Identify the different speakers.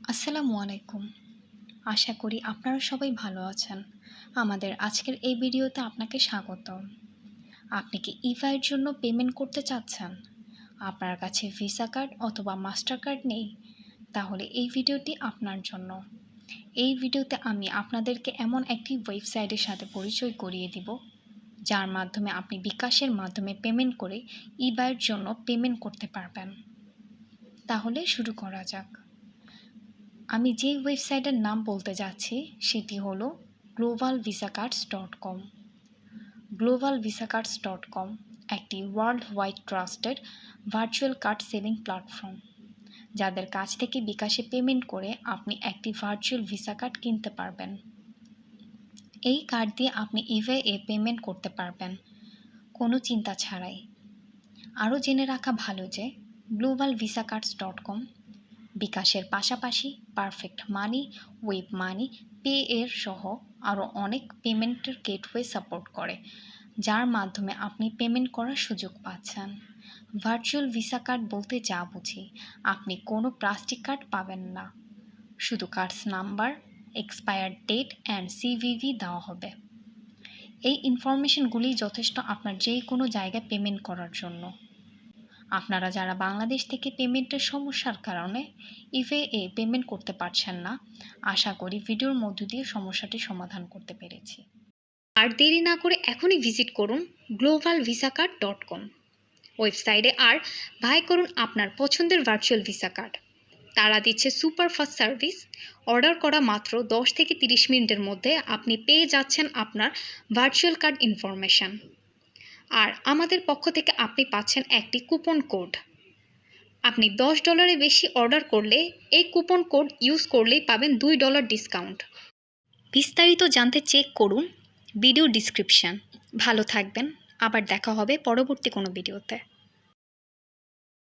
Speaker 1: আসসালামু আলাইকুম। আশা করি আপনারা সবাই ভালো আছেন। আমাদের আজকের এই ভিডিওতে আপনাকে স্বাগতম। আপনি কি ইভা-এর জন্য পেমেন্ট করতে চাচ্ছেন? আপনার কাছে ভিসা কার্ড অথবা মাস্টার কার্ড নেই? তাহলে এই ভিডিওটি আপনার জন্য। এই ভিডিওতে আমি আপনাদেরকে এমন একটি ওয়েবসাইটের সাথে পরিচয় করিয়ে দিব, যার মাধ্যমে আপনি বিকাশের মাধ্যমে পেমেন্ট করে ইভা-এর জন্য পেমেন্ট করতে পারবেন। তাহলে শুরু করা যাক। আমি যে ওয়েবসাইটের নাম বলতে যাচ্ছি সেটি হলো globalvisacards.com। globalvisacards.com একটি world wide trusted virtual card selling platform, যাদের কাছ থেকে বিকাশে পেমেন্ট করে আপনি একটি ভার্চুয়াল ভিসা কার্ড কিনতে পারবেন। এই কার্ড দিয়ে আপনি ইভা-এ পেমেন্ট করতে পারবেন কোনো চিন্তা ছাড়াই। আরও জেনে রাখা ভালো যে globalvisacards.com বিকাশের পাশাপাশি পারফেক্ট মানি, ওয়েব মানি, পে এর সহ আরও অনেক পেমেন্টের গেটওয়ে সাপোর্ট করে, যার মাধ্যমে আপনি পেমেন্ট করার সুযোগ পাচ্ছেন। ভার্চুয়াল ভিসা কার্ড বলতে যা বুঝি, আপনি কোনো প্লাস্টিক কার্ড পাবেন না, শুধু cards number, expire date and CVV দেওয়া হবে। এই ইনফরমেশনগুলি যথেষ্ট আপনার যে কোনো জায়গায় পেমেন্ট করার জন্য। আপনারা যারা বাংলাদেশ থেকে পেমেন্টের সমস্যার কারণে ইভা-এ পেমেন্ট করতে পারছেন না, আশা করি ভিডিওর মধ্য দিয়ে সমস্যাটি সমাধান করতে পেরেছি। আর দেরি না করে এখনই ভিজিট করুন globalvisaCard.com ওয়েবসাইটে আর বাই করুন আপনার পছন্দের ভার্চুয়াল ভিসা কার্ড। তারা দিচ্ছে সুপার ফাস্ট সার্ভিস। অর্ডার করা মাত্র 10 থেকে 30 মিনিটের মধ্যে আপনি পেয়ে যাচ্ছেন আপনার ভার্চুয়াল কার্ড ইনফরমেশন। আর আমাদের পক্ষ থেকে আপনি পাচ্ছেন একটি কুপন কোড। আপনি $10 বেশি অর্ডার করলে এই কুপন কোড ইউজ করলেই পাবেন $2 ডিসকাউন্ট। বিস্তারিত জানতে চেক করুন ভিডিও ডিসক্রিপশন। ভালো থাকবেন, আবার দেখা হবে পরবর্তী কোনো ভিডিওতে।